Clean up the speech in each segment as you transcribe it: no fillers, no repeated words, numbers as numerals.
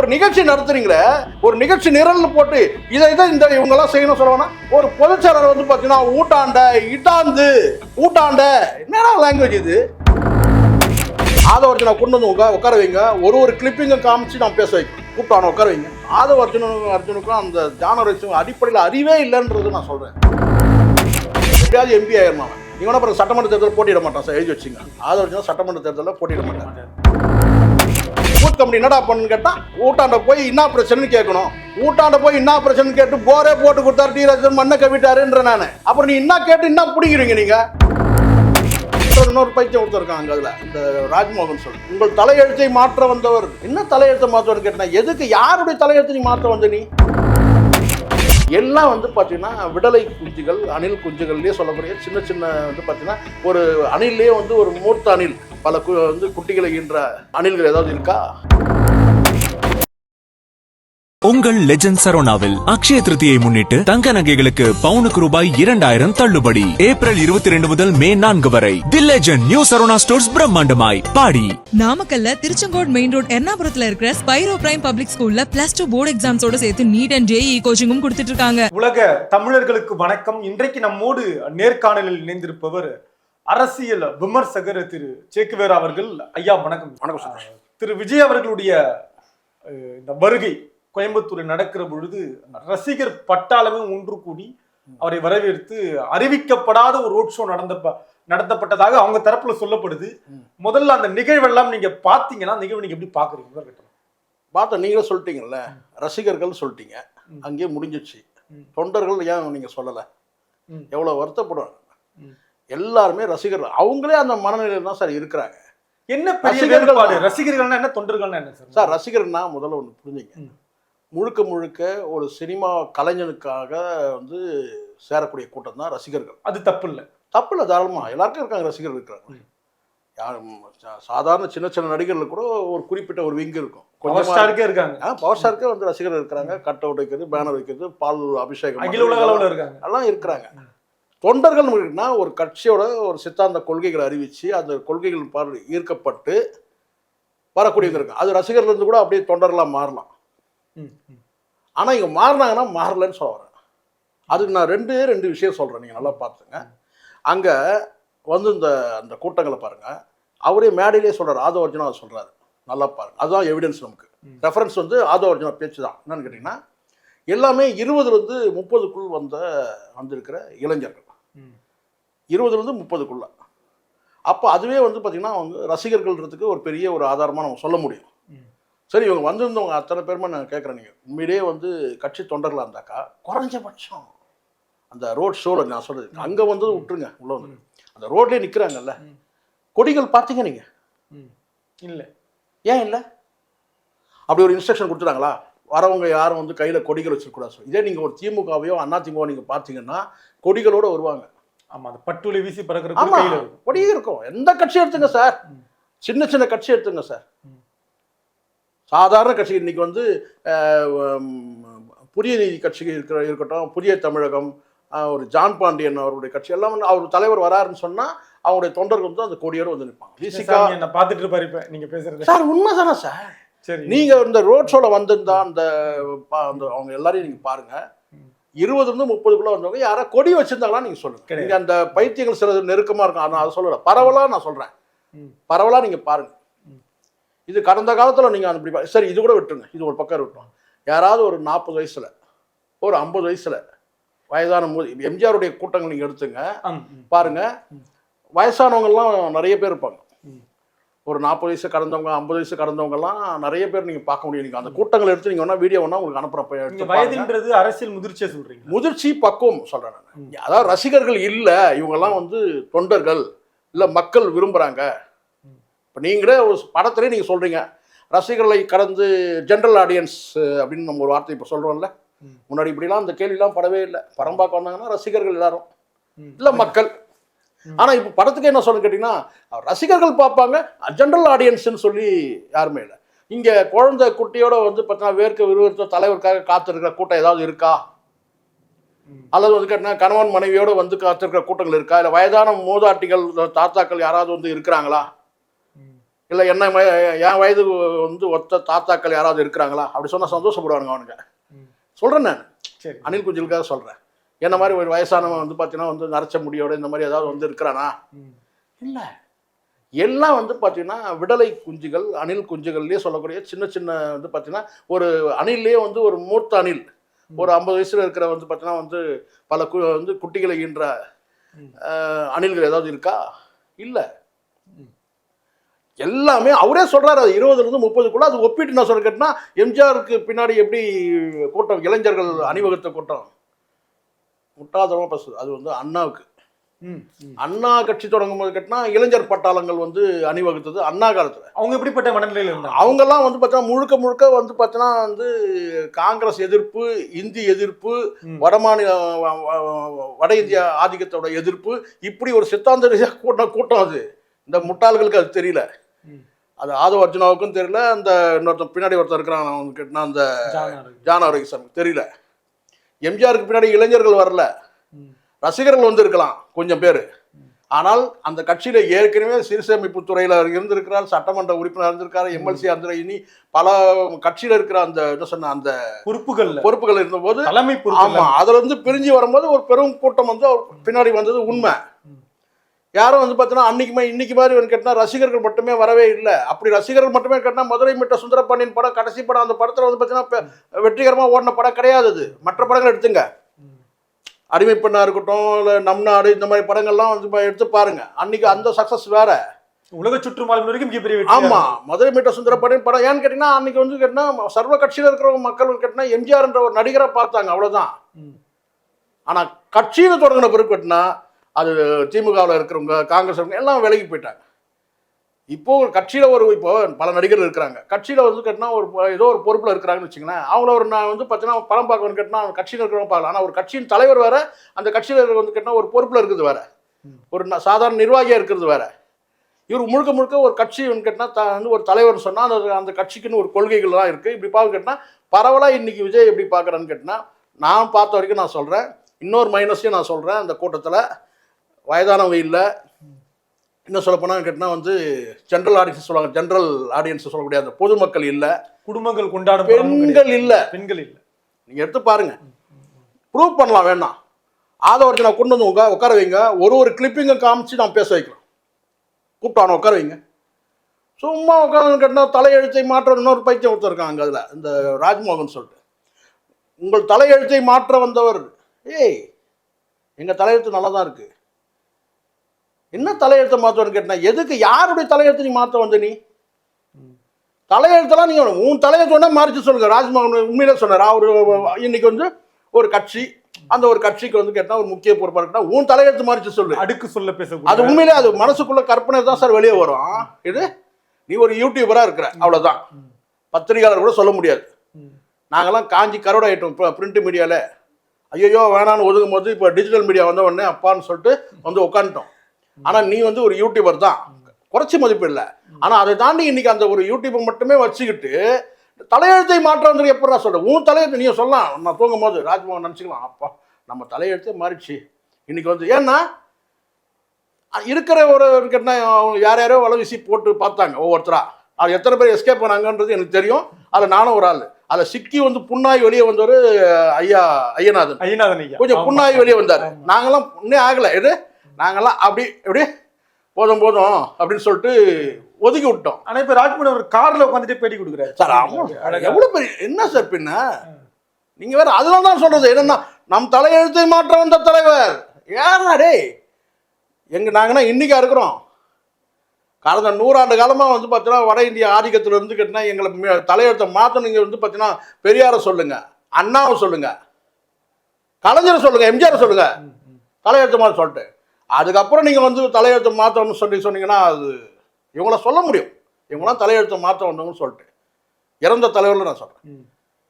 ஒரு நிகழ்ச்சி நடத்துறீங்களே, ஒரு நிகழ்ச்சி நிரல்னு போட்டு இதை இந்த இவங்கெல்லாம் செய்யணும் சொல்லுவாங்கன்னா, ஒரு பொதுச்செயலாளர் வந்து பார்த்தீங்கன்னா ஊட்டாண்ட இட்டாந்து ஊட்டாண்ட என்னடா லாங்குவேஜ் இது? ஆதவர்ஜனை கொண்டு வந்து உட்கார வைங்க, ஒரு கிளிப்பிங்கை காமிச்சு நான் பேச வைக்கிறேன். கூப்பிட்டான உட்கார வைங்க. அர்ஜுனுக்கும் அந்த ஜானரேஷன் அடிப்படையில் அறிவே இல்லைன்றது நான் சொல்றேன். எப்படியாவது எம்பி ஆயிரணும். நீங்க அப்புறம் சட்டமன்ற தேர்தலில் போட்டியிட மாட்டான் சார், எழுதி வச்சுங்க. ஆதவர்ஜனா சட்டமன்ற தேர்தலில் போட்டியிட மாட்டாங்க. பூத் கமிட்டி என்னடா பண்ணுன்னு கேட்டா, ஊட்டாண்ட போய் என்ன பிரச்சனைன்னு கேட்கணும். ஊட்டாண்ட போய் என்ன பிரச்சனை கேட்டு போரே போட்டு கொடுத்தாரு, டி ராஜன் மண்ணை கவிட்டாருன்ற நானு. அப்புறம் நீ என்ன கேட்டு என்ன பிடிக்கிறீங்க நீங்க? இன்னொரு பைத்தியம் கொடுத்துருக்காங்க அதுல, இந்த ராஜ்மோகன் சொல்லி உங்கள் தலையெழுத்தை மாற்ற வந்தவர். என்ன தலையெழுத்தை மாற்றவன்னு கேட்டா, எதுக்கு யாருடைய தலையெழுத்தை நீ மாற்ற வந்த? நீ எல்லாம் வந்து பார்த்தீங்கன்னா விடலை குஞ்சுகள், அணில் குஞ்சுகள்லேயே சொல்லக்கூடிய சின்ன சின்ன வந்து பார்த்தீங்கன்னா ஒரு அணிலே வந்து ஒரு மூர்த்த அணில், பல வந்து குட்டிகளை ஈன்ற அணில்கள் ஏதாவது இருக்கா? உங்கள் லெஜண்ட் சரவணாவில் அக்ஷய திருதியை முன்னிட்டு தங்க நகைகளுக்கு பவுனுக்கு ரூபாய் 2000 தள்ளுபடி. ஏப்ரல் 22 முதல் மே 4 வரை. The Legend New Saravana Stores பிரம்மாண்டமாய் பாடி. நாமக்கல்ல திருச்செங்கோடு மெயின் ரோட் எர்ணாபுரத்துல இருக்கிற ஸ்பைரோ பிரைம் பப்ளிக் ஸ்கூல்ல +2 போர்டு எக்ஸாம்ஸோட சேர்த்து நீட் அண்ட் ஜேஇ கோச்சிங்கும் கொடுத்துட்டு இருக்காங்க. உலக தமிழர்களுக்கு வணக்கம். இன்றைக்கு நம்மோடு நேர்காணலில் இணைந்திருப்பவர் அரசியல் விமர்சகர் திரு சேக்குவேரா அவர்கள். ஐயா வணக்கம். வணக்கம். திரு விஜய் அவர்களுடைய இந்த வருகை கோயம்புத்தூரில் நடக்கிற பொழுது ரசிகர் பட்டாளமே ஒன்று கூடி அவரை வரவேற்று அறிவிக்கப்படாத ஒரு ரோட் ஷோ நடத்தப்பட்டதாக அவங்க தரப்புல சொல்லப்படுது. முதல்ல அந்த நிகழ்வெல்லாம் நீங்க பாத்தீங்கன்னா நிகழ்வு நீங்க எப்படி பாக்குறீங்க? பார்த்தா நீங்களே சொல்லிட்டீங்கல்ல, ரசிகர்கள் சொல்லிட்டீங்க, அங்கேயே முடிஞ்சிச்சு. தொண்டர்கள் ஏன் நீங்க சொல்லல? எவ்வளவு வருத்தப்படுவாங்க. எல்லாருமே ரசிகர்கள், அவங்களே அந்த மனநிலையில தான் சார் இருக்கிறாங்க. என்ன பெரிய வேறுபாடு? ரசிகர்கள்னா என்ன, தொண்டர்கள்னா என்ன சார்? சார் ரசிகர்னா முதல்ல ஒன்று புரிஞ்சுங்க, முழுக்க முழுக்க ஒரு சினிமா கலைஞனுக்காக வந்து சேரக்கூடிய கூட்டம் தான் ரசிகர்கள். அது தப்பு இல்லை, தப்பு இல்லை, தாராளமா எல்லாருக்கும் இருக்காங்க ரசிகர்கள் இருக்கிறாங்க. யாரும் சாதாரண சின்ன சின்ன நடிகர்கள் கூட ஒரு குறிப்பிட்ட ஒரு விங்கு இருக்கும். பவர் ஸ்டாருக்கே இருக்காங்க. பவர் ஸ்டாருக்கே வந்து ரசிகர்கள் இருக்கிறாங்க. கட் அவுட் வைக்கிறது, பேனர் வைக்கிறது, பால் அபிஷேகம், அகில உலக அளவில் இருக்காங்க, எல்லாம் இருக்கிறாங்க. தொண்டர்கள் இருக்குன்னா ஒரு கட்சியோட ஒரு சித்தாந்த கொள்கைகளை அறிவிச்சு அந்த கொள்கைகள் ஈர்க்கப்பட்டு வரக்கூடியவங்க இருக்கு. அது ரசிகர்கள் இருந்து கூட அப்படியே தொண்டர்களாக மாறலாம். ஆனால் இங்கே மாறினாங்கன்னா மாறலன்னு சொல்ல வரேன். அதுக்கு நான் ரெண்டு விஷயம் சொல்கிறேன், நீங்கள் நல்லா பார்த்துங்க. அங்கே வந்து அந்த கூட்டங்களை பாருங்கள், அவரே மேடையிலே சொல்கிறார், ஆதவர்ஜனா அதை சொல்கிறாரு, நல்லா பாருங்கள். அதுதான் எவிடன்ஸ். நமக்கு ரெஃபரன்ஸ் வந்து ஆதவர்ஜனா பேச்சு தான். என்னன்னு கேட்டிங்கன்னா, எல்லாமே 20லேருந்து 30க்குள் வந்திருக்கிற இளைஞர்கள், 20லேருந்து 30க்குள்ள. அப்போ அதுவே வந்து பார்த்திங்கன்னா அவங்க ரசிகர்கள்ன்றதுக்கு ஒரு பெரிய ஒரு ஆதாரமாக நம்ம சொல்ல முடியும். சரி, இவங்க வந்திருந்தவங்க அத்தனை பேருமே நான் கேட்குறேன், நீங்கள் உண்மையிலேயே வந்து கட்சி தொண்டர்களாக இருந்தாக்கா குறைஞ்சபட்சம் அந்த ரோட் ஷோவில் நான் சொல்கிறது, அங்கே வந்து விட்டுருங்க, உள்ள வந்து அந்த ரோட்லேயே நிற்கிறாங்கல்ல, கொடிகள் பார்த்தீங்க நீங்கள்? இல்லை. ஏன் இல்லை? அப்படி ஒரு இன்ஸ்ட்ரக்ஷன் கொடுத்துட்டாங்களா? வரவங்க யாரும் வந்து கையில் கொடிகள் வச்சுருக்கூடாது. இதே நீங்கள் ஒரு திமுகவையோ அதிமுகவோ நீங்கள் பார்த்தீங்கன்னா கொடிகளோடு வருவாங்க. ஆமாம், அந்த பட்டுளை வீசி பறக்கிற கொடியே இருக்கும். எந்த கட்சி எடுத்துங்க சார், சின்ன சின்ன கட்சி எடுத்துங்க சார், சாதாரண கட்சி. இன்னைக்கு வந்து புதிய நீதி கட்சி இருக்கட்டும், புதிய தமிழகம், ஒரு ஜான் பாண்டியன் அவருடைய கட்சி எல்லாம் வந்து அவர் தலைவர் வராருன்னு சொன்னால் அவங்களுடைய தொண்டர்கள் வந்து அந்த கொடியோடு வந்து நிற்பாங்க. விசிகா என்ன பார்த்துட்டு இருப்பாரு. இப்போ நீங்கள் பேசுறது சார் உண்மை தானே சார்? சரி, நீங்கள் இந்த ரோட் ஷோவில் வந்திருந்தா அந்த அவங்க எல்லாரையும் நீங்கள் பாருங்கள், 20லேருந்து 30க்குள்ளே வந்தவங்க யாரா கொடி வச்சுருந்தாங்களா நீங்கள் சொல்லுங்கள். நீங்கள் அந்த பைத்தியங்கள் சில நெருக்கமாக இருக்கும், ஆனால் அதை சொல்லலை, பரவலாக நான் சொல்கிறேன், பரவலாக நீங்கள் பாருங்கள். இது கடந்த காலத்தில் நீங்கள் அப்படி சரி, இது கூட விட்டுருங்க, இது ஒரு பக்கம் விட்டோம். யாராவது ஒரு 40 வயசில் ஒரு 50 வயசில் வயதான போது எம்ஜிஆருடைய கூட்டங்கள் நீங்கள் எடுத்துங்க பாருங்க, வயசானவங்கெல்லாம் நிறைய பேர் இருப்பாங்க. ஒரு 40 வயசு கடந்தவங்க, 50 வயசு கடந்தவங்கலாம் நிறைய பேர் நீங்கள் பார்க்க முடியும். நீங்கள் அந்த கூட்டங்களை எடுத்து நீங்கள் வேணா வீடியோ வேணா உங்களுக்கு அனுப்புகிறப்ப. வயதுன்றது அரசியல் முதிர்ச்சியை சொல்கிறீங்க? முதிர்ச்சி பக்குவம் சொல்கிறேன் நான். அதாவது ரசிகர்கள் இல்லை, இவங்கெல்லாம் வந்து தொண்டர்கள் இல்லை, மக்கள் விரும்புகிறாங்க. இப்போ நீங்களே ஒரு படத்துலேயே நீங்கள் சொல்கிறீங்க, ரசிகர்களை கடந்து ஜென்ரல் ஆடியன்ஸ் அப்படின்னு நம்ம ஒரு வார்த்தை இப்போ சொல்கிறோம்ல. முன்னாடி இப்படிலாம் அந்த கேள்விலாம் படவே இல்லை. படம் பார்க்க வந்தாங்கன்னா ரசிகர்கள் எல்லாரும் இல்லை, மக்கள். ஆனால் இப்போ படத்துக்கு என்ன சொல்லு கேட்டிங்கன்னா, ரசிகர்கள் பார்ப்பாங்க, ஜென்ரல் ஆடியன்ஸ்ன்னு சொல்லி யாருமே இல்லை. இங்கே குழந்தை குட்டியோட வந்து பார்த்தீங்கன்னா வேர்க்க விறுவிறுத்த தலைவருக்காக காத்திருக்கிற கூட்டம் ஏதாவது இருக்கா? அல்லது வந்து கேட்டிங்கன்னா கணவன் மனைவியோடு வந்து காத்திருக்கிற கூட்டங்கள் இருக்கா? இல்லை வயதான மூதாட்டிகள் தாத்தாக்கள் யாராவது வந்து இருக்கிறாங்களா? இல்லை என்ன என் வயது வந்து ஒத்த தாத்தாக்கள் யாராவது இருக்கிறாங்களா அப்படி சொன்னால் சந்தோஷப்படுவானுங்க அவனுங்க. சொல்கிறேன் நான், சரி. அணில் குஞ்சுகளுக்காக சொல்கிறேன். என்ன மாதிரி ஒரு வயசானவன் வந்து பார்த்தீங்கன்னா வந்து நரைச்ச முடியோட இந்த மாதிரி ஏதாவது வந்து இருக்கிறானா? இல்லை, எல்லாம் வந்து பார்த்தீங்கன்னா விடலை குஞ்சுகள், அணில் குஞ்சுகள்லேயே சொல்லக்கூடிய சின்ன சின்ன வந்து பார்த்தீங்கன்னா ஒரு அணில்லையே வந்து ஒரு மூத்த அணில் ஒரு 50 வயசுல இருக்கிற வந்து பார்த்தீங்கன்னா வந்து பல வந்து குட்டிகளை ஈன்ற அணில்கள் ஏதாவது இருக்கா? இல்லை, எல்லாமே அவரே சொல்றாரு. அது 20லேருந்து 30க்குள்ள. அது ஒப்பிட்டு நான் சொல்ல கேட்டா எம்ஜிஆருக்கு பின்னாடி எப்படி கூட்டம் இளைஞர்கள் அணிவகுத்த கூட்டம் முட்டாதனமா பேசுது. அது வந்து அண்ணாவுக்கு அண்ணா கட்சி தொடங்கும் போது கேட்டா இளைஞர் பட்டாளங்கள் வந்து அணிவகுத்தது அண்ணா காலத்துல. அவங்க எப்படிப்பட்ட மனநிலையில் இருந்தாங்க? அவங்கெல்லாம் வந்து பார்த்தா முழுக்க முழுக்க வந்து பார்த்தீங்கன்னா வந்து காங்கிரஸ் எதிர்ப்பு, இந்தி எதிர்ப்பு, வட இந்திய ஆதிக்கத்தோட எதிர்ப்பு, இப்படி ஒரு சித்தாந்த ரீதியாக கூட்டம் அது. இந்த முட்டாள்களுக்கு அது தெரியல. அது ஆதவ அர்ஜுனாவுக்கும் தெரியல, அந்த இன்னொருத்தன் பின்னாடி ஒருத்தர் இருக்கிறான் அவனுக்கு கேட்டால் அந்த ஜான் ஆரோக்கியசாமிக்கு தெரியல. எம்ஜிஆருக்கு பின்னாடி இளைஞர்கள் வரல, ரசிகர்கள் வந்து இருக்கலாம் கொஞ்சம் பேர். ஆனால் அந்த கட்சியில ஏற்கனவே சிறுசேமிப்பு துறையில இருந்திருக்கிறார், சட்டமன்ற உறுப்பினர் இருந்திருக்காரு, எம்எல்சி அந்த இனி பல கட்சியில இருக்கிற அந்த என்ன சொன்ன அந்த பொறுப்புகள் இருந்தபோது, ஆமா, அதுல இருந்து பிரிஞ்சு வரும்போது ஒரு பெரும் கூட்டம் வந்து பின்னாடி வந்தது உண்மை. யாரும் வந்து பார்த்தீங்கன்னா இன்னைக்கு மாதிரி வந்து கேட்டால் ரசிகர்கள் மட்டுமே வரவே இல்லை. அப்படி ரசிகர்கள் மட்டுமே கேட்டால் மதுரை மீட்ட சுந்தரபாண்டியன் படம் கடைசி படம், அந்த படத்தில் வந்து பார்த்தீங்கன்னா வெற்றிகரமாக ஓடின படம் கிடையாது. அது மற்ற படங்கள் எடுத்துங்க, அடிமை பெண்ணா இருக்கட்டும், இல்லை நம் நாடு, இந்த மாதிரி படங்கள்லாம் வந்து எடுத்து பாருங்க. அன்னைக்கு அந்த சக்சஸ் வேற. உலக சுற்றுமாலும் வரைக்கும் மிகப்பெரிய. ஆமா, மதுரை மீட்ட சுந்தரபாண்டியன் படம் ஏன்னு கேட்டீங்கன்னா அன்னைக்கு வந்து கேட்டீங்கன்னா சர்வ கட்சியில் இருக்கிறவங்க மக்கள் கேட்டீங்கன்னா எம்ஜிஆர் என்ற ஒரு நடிகரை பார்த்தாங்க, அவ்வளவுதான். ஆனா கட்சியில் தொடங்கின பிறகு கேட்டினா அது திமுகவில் இருக்கிறவங்க, காங்கிரஸ் எல்லாம் விலகி போயிட்டாங்க. இப்போ ஒரு கட்சியில் இப்போ பல நடிகர்கள் இருக்கிறாங்க, கட்சியில் வந்து கேட்டினா ஏதோ ஒரு பொறுப்பில் இருக்கிறாங்கன்னு வச்சுங்களேன். அவங்கள நான் வந்து பார்த்தீங்கன்னா படம் பார்க்கணும்னு கேட்டினா அவங்க கட்சியில் இருக்கிறவங்க பார்க்கலாம். ஆனால் ஒரு கட்சியின் தலைவர் வேற, அந்த கட்சியில் வந்து கேட்டினா ஒரு பொறுப்பில் இருக்கிறது வேற, ஒரு சாதாரண நிர்வாகியாக இருக்கிறது வேற. இவர் முழுக்க முழுக்க ஒரு கட்சி வந்து கேட்டினா வந்து ஒரு தலைவர்னு சொன்னால் அந்த கட்சிக்குன்னு ஒரு கொள்கைகள்லாம் இருக்குது. இப்படி பார்க்க கேட்டினா பரவலாக இன்னைக்கு விஜய் எப்படி பார்க்குறான்னு கேட்டினா, நான் பார்த்த வரைக்கும் நான் சொல்கிறேன். இன்னொரு மைனஸையும் நான் சொல்கிறேன். அந்த கூட்டத்தில் வயதானவங்க இல்லை, இன்னும் சொல்ல போனால் கேட்டினா வந்து ஜென்ரல் ஆடியன்ஸ் சொல்லுவாங்க, ஜென்ரல் ஆடியன்ஸ் சொல்லக்கூடிய அந்த பொதுமக்கள் இல்லை, குடும்பங்கள் கொண்டாடும் பெண்கள் இல்லை. நீங்கள் எடுத்து பாருங்க, ப்ரூவ் பண்ணலாம். வேணாம், ஆதவர்ஜனை கொண்டு வந்து உட்கார வைங்க, ஒரு கிளிப்பிங்கை காமிச்சு நான் பேச வைக்கலாம். கூப்பிட்டான உட்கார வைங்க. சும்மா உட்காந்து கேட்டால் தலையெழுத்தை மாற்ற இன்னொரு பைத்தியம் ஒருத்தர் இருக்காங்க அதில், இந்த ராஜ்மோகன் சொல்லிட்டு. உங்கள் தலையெழுத்தை மாற்ற வந்தவர், எங்கள் தலையெழுத்து நல்லா தான் இருக்கு, என்ன தலையெழுத்தை மாற்றணும்னு கேட்டா எதுக்கு, யாருடைய தலையெழுத்து நீ மாற்ற வந்த? நீ தலையெழுத்தெல்லாம் நீங்க உன் தலையெழுத்து ஒன்றா மாறிச்சு சொல்லுங்க. ராஜ்மோகன் உண்மையிலே சொன்னார். அவரு இன்னைக்கு வந்து ஒரு கட்சி, அந்த ஒரு கட்சிக்கு வந்து கேட்டா ஒரு முக்கிய பொறுப்பாக இருக்கா, உன் தலையெழுத்து மாறிச்சு சொல்லு. அடுக்கு சொல்ல பேச அது உண்மையிலே அது மனசுக்குள்ள கற்பனை தான் சார் வெளியே வரும். இது நீ ஒரு யூடியூபரா இருக்கிற, அவ்வளவுதான். பத்திரிகையாளர் கூட சொல்ல முடியாது. நாங்கெல்லாம் காஞ்சி கரோட ஆயிட்டோம் இப்போ பிரிண்ட் மீடியாவில். ஐயோ வேணான்னு ஒதுங்கும் போது இப்போ டிஜிட்டல் மீடியா வந்த உடனே அப்பான்னு சொல்லிட்டு வந்து உட்காந்துட்டோம். ஆனால் நீ வந்து ஒரு யூடியூபர் தான், குறைச்சி மதிப்பு இல்லை. ஆனால் அதை தாண்டி இன்னைக்கு அந்த ஒரு யூடியூபை மட்டுமே வச்சுக்கிட்டு தலையெழுத்தை மாற்ற வந்து எப்படா சொல்கிறேன்? உன் தலையெழுத்து நீங்கள் சொல்லலாம். நான் தூங்கும் போது ராஜ்மோகன் நினச்சிக்கலாம், அப்பா நம்ம தலையெழுத்தே மாறிடுச்சு இன்னைக்கு வந்து. ஏன்னா இருக்கிற ஒரு கேட்டால் யார் யாரோ வலை வீசி போட்டு பார்த்தாங்க ஒவ்வொருத்தரா. அது எத்தனை பேர் எஸ்கேப் பண்ணாங்கன்றது எனக்கு தெரியும். அதில் நானும் ஒரு ஆள். அதில் சிக்கி வந்து புண்ணாய் வெளியே வந்தவர் ஐயநாதன் கொஞ்சம் புண்ணாய் வெளியே வந்தார். நாங்களாம் இன்னும் ஆகலை, இது நாங்கெல்லாம் அப்படி எப்படி போதும் அப்படின்னு சொல்லிட்டு ஒதுக்கி விட்டோம். ஆனால் இப்போ ராஜ்மோகன் ஒரு காரில் உட்காந்துட்டு பேட்டி கொடுக்குறாரு சார். எவ்வளோ பெரிய என்ன சார் பின்ன நீங்கள் வேறு அதெல்லாம் தான் சொல்கிறது. என்னென்னா நம் தலையெழுத்தை மாற்ற வந்த தலைவர் யாரா டே? நாங்கன்னா இன்றைக்கா இருக்கிறோம். கடந்த 100 ஆண்டு காலமாக வந்து பார்த்தீங்கன்னா வட இந்திய ஆதிக்கத்தில் இருந்து கேட்டினா எங்களை தலையெழுத்தை மாற்ற. நீங்கள் வந்து பார்த்தீங்கன்னா பெரியாரை சொல்லுங்கள், அண்ணாவை சொல்லுங்கள், கலைஞரை சொல்லுங்கள், எம்ஜிஆரை சொல்லுங்கள், தலையெழுத்து மாற்ற சொல்லிட்டு அதுக்கப்புறம் நீங்கள் வந்து தலையெழுத்தை மாற்றணும்னு சொன்னீங்கன்னா அது இவங்கள சொல்ல முடியும். இவங்களாம் தலையெழுத்தை மாற்ற வந்தவங்கன்னு சொல்லிட்டு இறந்த தலைவர்ல நான் சொல்கிறேன்.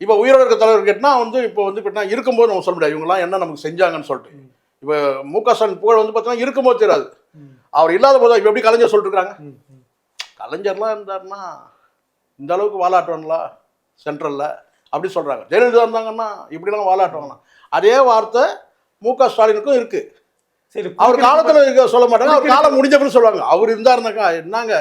இப்போ உயிரோடு இருக்க தலைவர் கேட்டால் வந்து இப்போ வந்து கேட்டால் இருக்கும்போது நம்ம சொல்ல முடியாது இவங்களாம் என்ன நமக்கு செஞ்சாங்கன்னு சொல்லிட்டு. இப்போ மு.க. ஸ்டாலின் புகழ் வந்து பார்த்தீங்கன்னா இருக்கும்போது தெரியாது, அவர் இல்லாத போது இப்போ எப்படி கலைஞர் சொல்லிட்டு இருக்காங்க. கலைஞர்லாம் இருந்தாருன்னா இந்த அளவுக்கு வாலாட்டுவாங்களா சென்ட்ரலில் அப்படி சொல்கிறாங்க. ஜெயலலிதா இருந்தாங்கன்னா இப்படிலாம் வாலாட்டுவாங்களாம். அதே வார்த்தை மு.க. ஸ்டாலினுக்கும் இருக்குது. சரி, அவர் காலத்தில் இருக்க சொல்ல மாட்டாங்க, அவர் காலம் முடிஞ்ச பிறகு சொல்லுவாங்க. அவர் இருந்தாருனாக்கா என்னங்க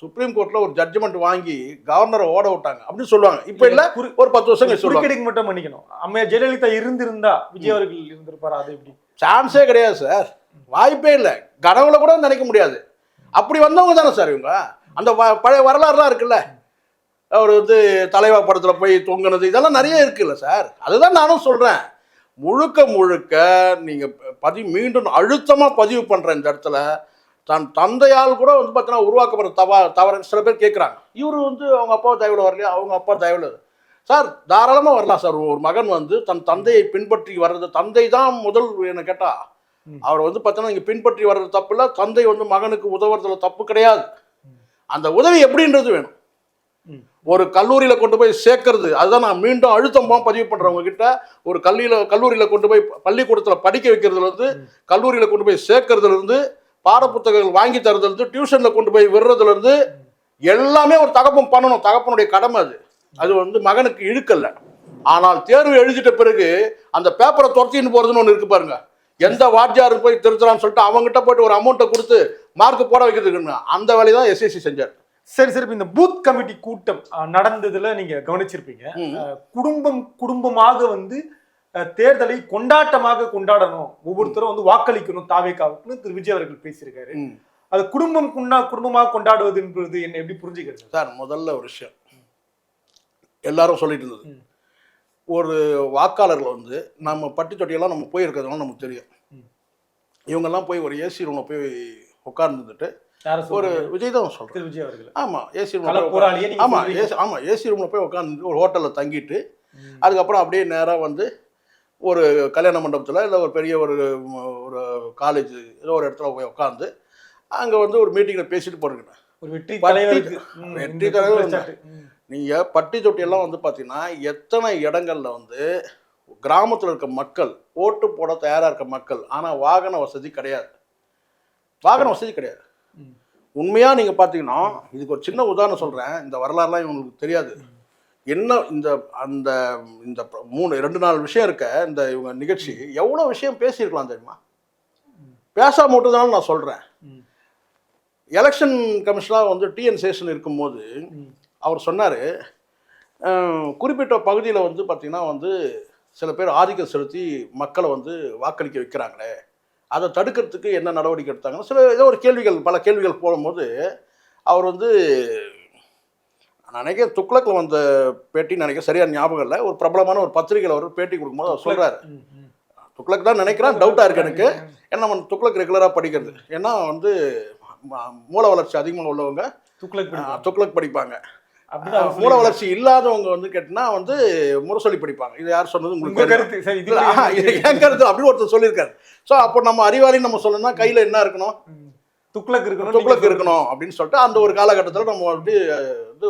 சுப்ரீம் கோர்ட்ல ஒரு ஜட்ஜ்மெண்ட் வாங்கி கவர்னரை ஓட விட்டாங்க அப்படின்னு சொல்லுவாங்க. இப்ப இல்ல, ஒரு 10 வருஷம் கழிச்சு சொல்லுவாங்க. குறுக்கீடுக்கு மட்டும் மன்னிக்கணும். அம்மையார் ஜெயலலிதா இருந்திருந்தா விஜய் அவர்கள் இருந்திருப்பாரா? அது எப்படி? சான்ஸே கிடையாது சார், வாய்ப்பே இல்லை, கனவுல கூட நினைக்க முடியாது. அப்படி வந்தவங்க தானே சார் இவங்க. அந்த பழைய வரலாறுலாம் இருக்குல்ல, அவர் வந்து தலைவா படத்துல போய் தொங்கினது, இதெல்லாம் நிறைய இருக்குல்ல சார். அதுதான் நானும் சொல்றேன். முழுக்க முழுக்க நீங்க மீண்டும் அழுத்தமா பதிவு பண்ற இந்த இடத்துல தன் தந்தையால் கூட வந்து பார்த்தீங்கன்னா உருவாக்கப்படுற தவறு சில பேர் கேட்குறாங்க. இவர் வந்து அவங்க அப்பா தயவுல வரலையா, அவங்க அப்பா தயவுல சார் தாராளமாக வரலாம் சார். ஒரு மகன் வந்து தன் தந்தையை பின்பற்றி வர்றது, தந்தை தான் முதல் என்ன கேட்டா அவர் வந்து பார்த்தீங்கன்னா இங்கே பின்பற்றி வர்றது தப்பு இல்லை, தந்தை வந்து மகனுக்கு உதவுறதுல தப்பு கிடையாது. அந்த உதவி எப்படின்றது வேணும். ஒரு கல்லூரியில் கொண்டு போய் சேர்க்கறது, அதுதான் நான் மீண்டும் அழுத்தமாக பதிவு பண்ணுறவங்க கிட்ட. ஒரு கல்லூரியில் கொண்டு போய் பள்ளிக்கூடத்தில் படிக்க வைக்கிறதுலேருந்து, கல்லூரியில் கொண்டு போய் சேர்க்கறதுலேருந்து, பாடப்புத்தகங்கள் வாங்கி தரதுலேருந்து, டியூஷனில் கொண்டு போய் விடுறதுலேருந்து எல்லாமே ஒரு தகப்பன் பண்ணணும். தகப்பனுடைய கடமை அது. அது வந்து மகனுக்கு இழுக்கல்ல. ஆனால் தேர்வு எழுதிட்ட பிறகு அந்த பேப்பரை துரத்தின்னு போகிறதுன்னு ஒன்று இருக்கு பாருங்க. எந்த வாத்தியாரு போய் திருத்துறான்னு சொல்லிட்டு அவங்ககிட்ட போயிட்டு ஒரு அமௌண்ட்டை கொடுத்து மார்க் போட வைக்கிறதுக்குன்னு அந்த வேலையை தான் எஸ்எஸ்சி செஞ்சார். சரி, இந்த பூத் கமிட்டி கூட்டம் நடந்ததுல நீங்க கவனிச்சிருப்பீங்க. குடும்பமாக வந்து தேர்தலை கொண்டாட்டமாக கொண்டாடணும், ஒவ்வொருத்தரும் வந்து வாக்களிக்கணும் தாவேக்காவுக்குன்னு திரு விஜய் அவர்கள் பேசியிருக்காரு. அது குடும்பமாக கொண்டாடுவது என்பது என்ன எப்படி புரிஞ்சுக்கிறது சார்? முதல்ல ஒரு விஷயம் எல்லாரும் சொல்லிட்டு இருந்தது, ஒரு வாக்காளர்கள் வந்து நம்ம பட்டி தொட்டியெல்லாம் நம்ம போயிருக்கிறதுனால நமக்கு தெரியும். இவங்கெல்லாம் போய் ஒரு ஏசி ரூம்ல போய் உட்கார்ந்துட்டு ஒரு விஜய் தான் சொல்றேன், விஜய் அவர்கள் ஆமாம் ஏசி ரூம் ஏசி ரூம்ல போய் உட்காந்து ஒரு ஹோட்டலில் தங்கிட்டு அதுக்கப்புறம் அப்படியே நேராக வந்து ஒரு கல்யாண மண்டபத்தில் இல்லை ஒரு பெரிய ஒரு காலேஜ் ஏதோ ஒரு இடத்துல போய் உட்காந்து அங்கே வந்து ஒரு மீட்டிங்கில் பேசிட்டு போறீங்க. ஒரு வெற்றி தலைவர் நீங்கள் பட்டி தொட்டியெல்லாம் வந்து பார்த்தீங்கன்னா எத்தனை இடங்கள்ல வந்து கிராமத்தில் இருக்க மக்கள் ஓட்டு போட தயாராக இருக்க மக்கள், ஆனால் வாகன வசதி கிடையாது. உண்மையாக நீங்கள் பார்த்தீங்கன்னா இதுக்கு ஒரு சின்ன உதாரணம் சொல்கிறேன். இந்த வரலாறுலாம் இவங்களுக்கு தெரியாது. என்ன இந்த 2-4 விஷயம் இருக்க இந்த இவங்க நிகழ்ச்சி எவ்வளோ விஷயம் பேசியிருக்கலாம் தெரியுமா? பேசாம விட்டதுனால நான் சொல்கிறேன். எலெக்ஷன் கமிஷனாக வந்து டிஎன் சேஷன் இருக்கும்போது அவர் சொன்னார், குறிப்பிட்ட பகுதியில் வந்து பார்த்திங்கன்னா வந்து சில பேர் ஆதிக்கம் செலுத்தி மக்களை வந்து வாக்களிக்க வைக்கிறாங்களே, அதை தடுக்கிறதுக்கு என்ன நடவடிக்கை எடுத்தாங்கன்னு ஏதோ ஒரு பல கேள்விகள் போடும்போது அவர் வந்து நினைக்கிறேன் துக்ளக்கில் வந்த பேட்டின்னு நினைக்கிறேன், சரியான ஞாபகம் இல்லை, ஒரு பிரபலமான ஒரு பத்திரிகையில் அவர் பேட்டி கொடுக்கும்போது அவர் சொல்கிறார், துக்ளக் தான் நினைக்கிறேன், டவுட்டாக இருக்குது எனக்கு, ஏன்னா நம்ம துக்ளக் ரெகுலராக படிக்கிறது, ஏன்னா வந்து மூல வளர்ச்சி அதிகமாக உள்ளவங்க துக்ளக் படிப்பாங்க, மூல வளர்ச்சி இல்லாதவங்க வந்து கேட்டினா வந்து முரசொலி படிப்பாங்க. இது யார் சொன்னது உங்களுக்கு என் கருத்து அப்படின்னு ஒருத்தர் சொல்லியிருக்காரு. ஸோ அப்போ நம்ம அறிவாளின்னு நம்ம சொல்லணும்னா கையில் என்ன இருக்கணும், துக்ளக் இருக்கணும் அப்படின்னு சொல்லிட்டு அந்த ஒரு காலகட்டத்தில் நம்ம வந்து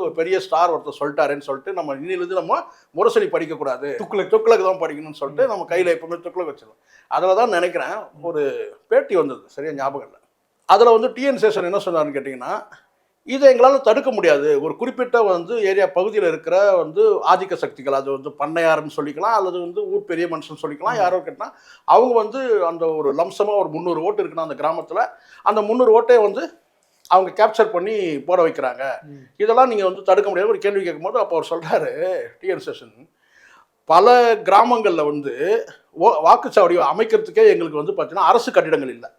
ஒரு பெரிய ஸ்டார் ஒருத்தர் சொல்லிட்டாருன்னு சொல்லிட்டு நம்ம இன்னிலிருந்து நம்ம முரசொலி படிக்கக்கூடாது, துக்ளக் தான் படிக்கணும்னு சொல்லிட்டு நம்ம கையில் எப்பவுமே துக்ளக் வச்சிடலாம். அதில் தான் நினைக்கிறேன் ஒரு பேட்டி வந்தது, சரியா ஞாபகம் இல்லை. அதில் வந்து டிஎன் சேஷன் என்ன சொன்னார்னு கேட்டிங்கன்னா, இதை எங்களால் தடுக்க முடியாது, ஒரு குறிப்பிட்ட வந்து ஏரியா பகுதியில் இருக்கிற வந்து ஆதிக்க சக்திகள், அது வந்து பண்ணையாருன்னு சொல்லிக்கலாம் அல்லது வந்து ஊர் பெரிய மனுஷன் சொல்லிக்கலாம், யாரோ கேட்டால் அவங்க வந்து அந்த ஒரு லம்சமாக ஒரு 300 ஓட்டு இருக்குன்னா அந்த கிராமத்தில் அந்த 300 ஓட்டை வந்து அவங்க கேப்சர் பண்ணி போட வைக்கிறாங்க, இதெல்லாம் நீங்கள் வந்து தடுக்க முடியாது ஒரு கேள்வி கேட்கும்போது அப்போ அவர் சொல்கிறாரு டிஎன் சேஷன், பல கிராமங்களில் வந்து வாக்குச்சாவடி அமைக்கிறதுக்கே எங்களுக்கு வந்து பார்த்தீங்கன்னா அரசு கட்டிடங்கள் இல்லை,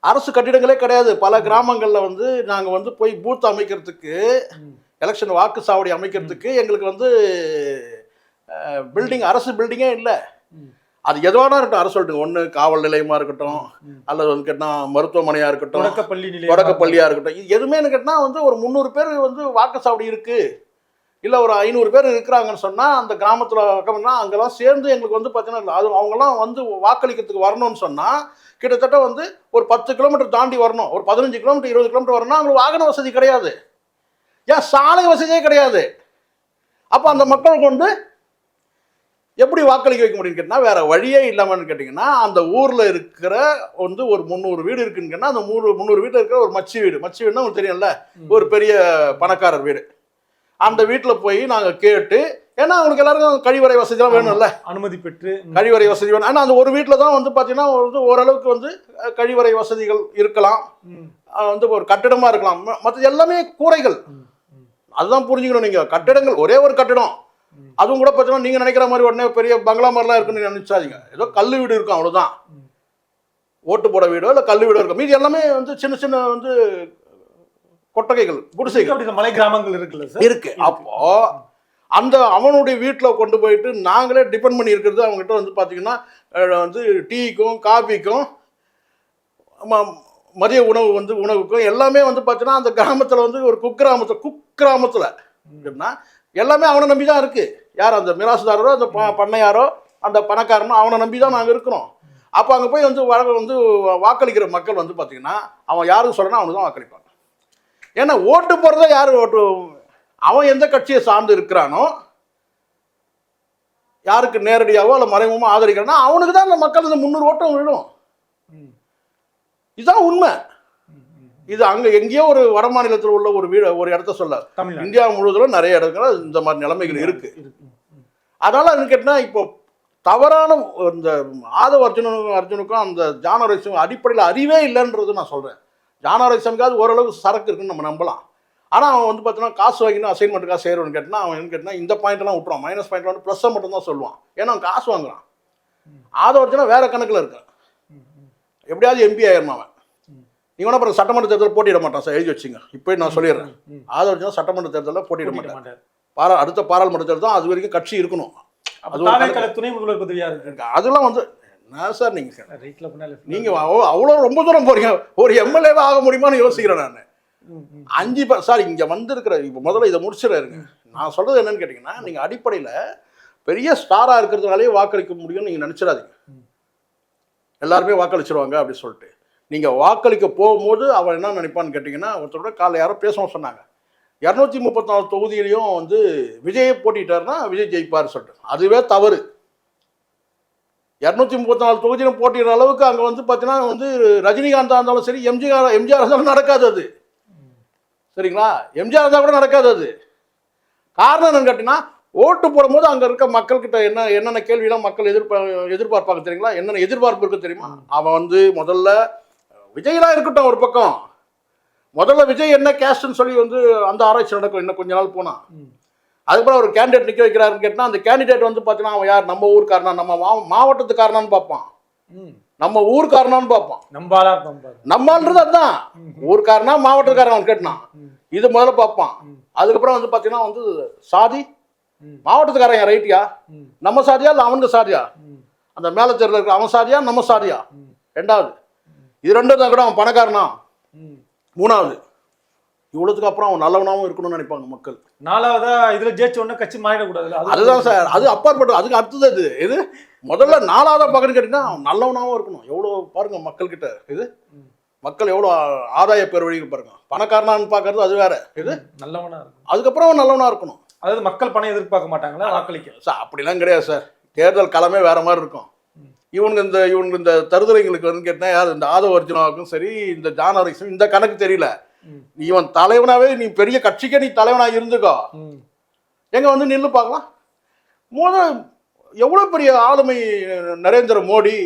அரசு கட்டிடங்களே கிடையாது. பல கிராமங்களில் வந்து நாங்கள் வந்து போய் பூத் அமைக்கிறதுக்கு, எலெக்ஷன் வாக்குச்சாவடி அமைக்கிறதுக்கு எங்களுக்கு வந்து அரசு பில்டிங்கே இல்லை. அது எதுவானா இருக்கட்டும், அரசு சொல்லிட்டு ஒன்று காவல் நிலையமாக இருக்கட்டும் அல்லது வந்து கேட்டால் மருத்துவமனையாக இருக்கட்டும், தொடக்கப்பள்ளியாக இருக்கட்டும், இது எதுவுமே கேட்டால் வந்து ஒரு 300 பேர் வந்து வாக்குச்சாவடி இருக்குது, இல்லை ஒரு 500 பேர் இருக்கிறாங்கன்னு சொன்னால் அந்த கிராமத்தில் வைக்கணும்னா அங்கெல்லாம் சேர்ந்து எங்களுக்கு வந்து பார்த்தீங்கன்னா அது அவங்கெல்லாம் வந்து வாக்களிக்கிறதுக்கு வரணும்னு சொன்னால் கிட்டத்தட்ட வந்து ஒரு 10 கிலோமீட்டர் தாண்டி வரணும், ஒரு 15 கிலோமீட்டர் 20 கிலோமீட்டர் வரணும்னா அவங்களுக்கு வாகன வசதி கிடையாது, ஏன் சாலை வசதியே கிடையாது. அப்போ அந்த மக்களுக்கு வந்து எப்படி வாக்களிக்க வைக்க முடியும்னு கேட்டால் வேற வழியே இல்லாமன்னு கேட்டிங்கன்னா அந்த ஊரில் இருக்கிற வந்து ஒரு 300 வீடு இருக்குன்னு கேட்டால் அந்த 300 வீட்டில் இருக்கிற ஒரு மச்சி வீடுனா உங்களுக்கு தெரியும்ல, ஒரு பெரிய பணக்காரர் வீடு, அந்த வீட்டில் போய் நாங்கள் கேட்டு, ஏன்னா அவங்களுக்கு எல்லாருக்கும் கழிவறை வசதிலாம் வேணும்ல, அனுமதி பெற்று கழிவறை வசதி வேணும். ஆனால் அந்த ஒரு வீட்டில் தான் வந்து பார்த்தீங்கன்னா வந்து ஓரளவுக்கு வந்து கழிவறை வசதிகள் இருக்கலாம், வந்து ஒரு கட்டிடமா இருக்கலாம், மற்றது எல்லாமே கூரைகள். அதுதான் புரிஞ்சுக்கணும். நீங்க கட்டிடங்கள் ஒரே ஒரு கட்டிடம், அதுவும் கூட பார்த்தீங்கன்னா நீங்க நினைக்கிற மாதிரி உடனே பெரிய பங்களா மாதிரிலாம் இருக்குன்னு நினைச்சாதீங்க. ஏதோ கல் வீடு இருக்கும் அவ்வளவுதான், ஓட்டு போட வீடோ இல்லை கல் வீடோ இருக்கும். மீதி எல்லாமே வந்து சின்ன சின்ன வந்து கொட்டகைகள், குடிசைகள், மலை கிராமங்கள் இருக்குல்ல சார் இருக்கு. அப்போ அந்த அவனுடைய வீட்டில் கொண்டு போயிட்டு நாங்களே டிபெண்ட் பண்ணி இருக்கிறது அவங்ககிட்ட வந்து பார்த்தீங்கன்னா வந்து டீக்கும் காஃபிக்கும் மதிய உணவு வந்து உணவுக்கும் எல்லாமே வந்து பார்த்தீங்கன்னா அந்த கிராமத்தில் வந்து ஒரு குக்கிராமத்தில் எல்லாமே அவனை நம்பி தான் இருக்கு. யார் அந்த மிராசுதாரரோ அந்த பண்ணையாரோ அந்த பணக்காரனோ அவனை நம்பி தான் நாங்கள் இருக்கிறோம். அப்போ அங்கே போய் வந்து வாக்களிக்கிற மக்கள் வந்து பார்த்தீங்கன்னா அவன் யாருக்கு சொல்கிறனா அவனுக்கு தான் வாக்களிப்பாங்க. ஏன்னா ஓட்டு போடுறத யார் ஓட்டு, அவன் எந்த கட்சியை சார்ந்து இருக்கிறானோ, யாருக்கு நேரடியாவோ அல்ல மறைமுகமாக ஆதரிக்கிறானோ அவனுக்கு தான் அந்த மக்கள் இந்த 300 ஓட்டம் விழும். இதுதான் உண்மை. இது அங்கே எங்கேயோ ஒரு வட மாநிலத்தில் உள்ள ஒரு இடத்த சொல்ல, இந்தியா முழுவதும் நிறைய இடத்துல இந்த மாதிரி நிலைமைகள் இருக்கு. அதனால என்ன கேட்டால் இப்போ தவறான இந்த ஆதவ அர்ஜுனுக்கும் அந்த ஜானரேசம் அடிப்படையில் அறிவே இல்லைன்றது நான் சொல்கிறேன். ஜானரேசனுக்காவது ஓரளவுக்கு சரக்கு இருக்குன்னு நம்ம நம்பலாம். ஆனால் அவன் வந்து பார்த்தீங்கன்னா காசு வாங்கினா அசைன்மெண்ட்டுக்காக செய்கிறவன்னு கேட்டால் அவன் என்ன கேட்டால் இந்த பாயிண்ட்லாம் விட்டுருவான், மைனஸ் பாயிண்ட் வந்து ப்ளஸ்ஸை மட்டும் தான் சொல்லுவான். ஏன்னா அவன் காசு வாங்குறான். ஆதவ அர்ஜுனா வேற கணக்கில் இருக்கான், எப்படியாவது எம்பி ஆயிரமா அவன். நீங்கள் வேணா அப்புறம் சட்டமன்ற தேர்தலில் போட்டியிட மாட்டான் சார், எழுதி வச்சுங்க. இப்போ நான் சொல்லிடுறேன், ஆதவ அர்ஜுனா சட்டமன்ற தேர்தலில் போட்டியிட மாட்டான். அடுத்த பாராளுமன்ற தேர்தல் தான், அது வரைக்கும் கட்சி இருக்கணும். அது துணை முதல்வர் பதவியாக இருக்கு. அதெல்லாம் வந்து என்ன சார் நீங்கள் அவ்வளோ ரொம்ப தூரம் போறீங்க. ஒரு எம்எல்ஏவா ஆக முடியுமான்னு யோசிக்கிறேன் நான். 5 சார் இங்கே வந்திருக்கிற இப்போ முதல்ல இதை முடிச்சிடாருங்க. நான் சொல்கிறது என்னன்னு கேட்டிங்கன்னா, நீங்கள் அடிப்படையில் பெரிய ஸ்டாராக இருக்கிறதுனாலே வாக்களிக்க முடியும்னு நீங்கள் நினச்சிடாதீங்க. எல்லாருமே வாக்களிச்சிருவாங்க அப்படின்னு சொல்லிட்டு. நீங்கள் வாக்களிக்க போகும்போது அவன் என்ன நினைப்பான்னு கேட்டிங்கன்னா, ஒருத்தரோட காலைல யாரோ பேசவும் சொன்னாங்க, 234 தொகுதியிலையும் வந்து விஜயை போட்டிட்டாருன்னா விஜய் ஜெயிப்பார் சொல்லிட்டு. அதுவே தவறு. 234 தொகுதியிலும் போட்டிடுற அளவுக்கு அங்கே வந்து பார்த்தீங்கன்னா வந்து ரஜினிகாந்தாக இருந்தாலும் சரி, எம்ஜிஆர் இருந்தாலும் நடக்காது அது. சரிங்களா, எம்ஜிஆர் இருந்தால் கூட நடக்காது அது. காரணம் என்னன்னு கேட்டிங்கன்னா, ஓட்டு போடும்போது அங்கே இருக்க மக்கள்கிட்ட என்னென்ன கேள்வியெல்லாம் மக்கள் எதிர்பார்ப்பாங்க தெரியுங்களா, என்னென்ன எதிர்பார்ப்பு இருக்கு தெரியுமா. அவன் வந்து முதல்ல விஜயெல்லாம் இருக்கட்டும் ஒரு பக்கம், முதல்ல விஜய் என்ன கேஸ்ட்னு சொல்லி வந்து அந்த ஆராய்ச்சி நடக்கும் இன்னும் கொஞ்ச நாள் போனால். அதுக்கப்புறம் ஒரு கேண்டிடேட் நிற்க வைக்கிறாருன்னு கேட்டால் அந்த கேண்டிடேட் வந்து பார்த்தீங்கன்னா அவன் யார், நம்ம ஊருக்காரனா, நம்ம மாவட்டத்துக்காரனான்னு பார்ப்பான், நம்ம ஊருக்காரனான்னு பார்ப்பான். நம்மன்றது அதுதான், ஊருக்காரனா மாவட்டத்துக்காரன் அவன் கேட்டான், இது முதல்ல பார்ப்பான். அதுக்கப்புறம் வந்து பார்த்தீங்கன்னா வந்து சாதி, மாவட்டத்துக்காரன் என் ரைட்டியா, நம்ம சாதியா இல்லை அவனுக்கு சாதியா, அந்த மேலே தெருல இருக்க அவன் சாதியா நம்ம சாதியா, ரெண்டாவது. இது ரெண்டும் தான் கூட அவன் பணக்காரனா, மூணாவது. இவ்வளவுக்கு அப்புறம் அவன் நல்லவனாவும் இருக்கணும்னு நினைப்பாங்க மக்கள். நாலாவதா இதுல ஜெயிச்ச உடனே கட்சி மாறிடக்கூடாது. அதுதான் சார், அது அப்பாற்பட்டது. அதுக்கு அடுத்தது இது முதல்ல 4ஆவதா பார்க்கணும்னு கேட்டீங்கன்னா அவன் நல்லவனாவும் இருக்கணும். எவ்வளோ பாருங்க மக்கள் கிட்ட இது, மக்கள் எவ்வளோ ஆதாய பெருவழிகள் பாருங்க. பணக்காரனான்னு பார்க்கறது அது வேற, இது நல்லவனா இருக்கும். அதுக்கப்புறம் அவன் நல்லவனா இருக்கணும். அதாவது மக்கள் பணம் எதிர்பார்க்க மாட்டாங்களா வாக்களிக்க சார்? அப்படிலாம் கிடையாது சார். தேர்தல் களமே வேற மாதிரி இருக்கும். இவனுக்கு இந்த தருதலைங்களுக்கு வந்து கேட்டால் யார், இந்த ஆதவ அர்ஜுனாவுக்கும் சரி இந்த ஜானரேசன் இந்த கணக்கு தெரியல. இவன் தலைவனாவே, நீ பெரிய கட்சிக்கே நீ தலைவனாக இருந்துக்கோ, எங்க வந்து நின்று பார்க்கலாம். எவ்வளோ பெரிய ஆளுமை நரேந்திர மோடி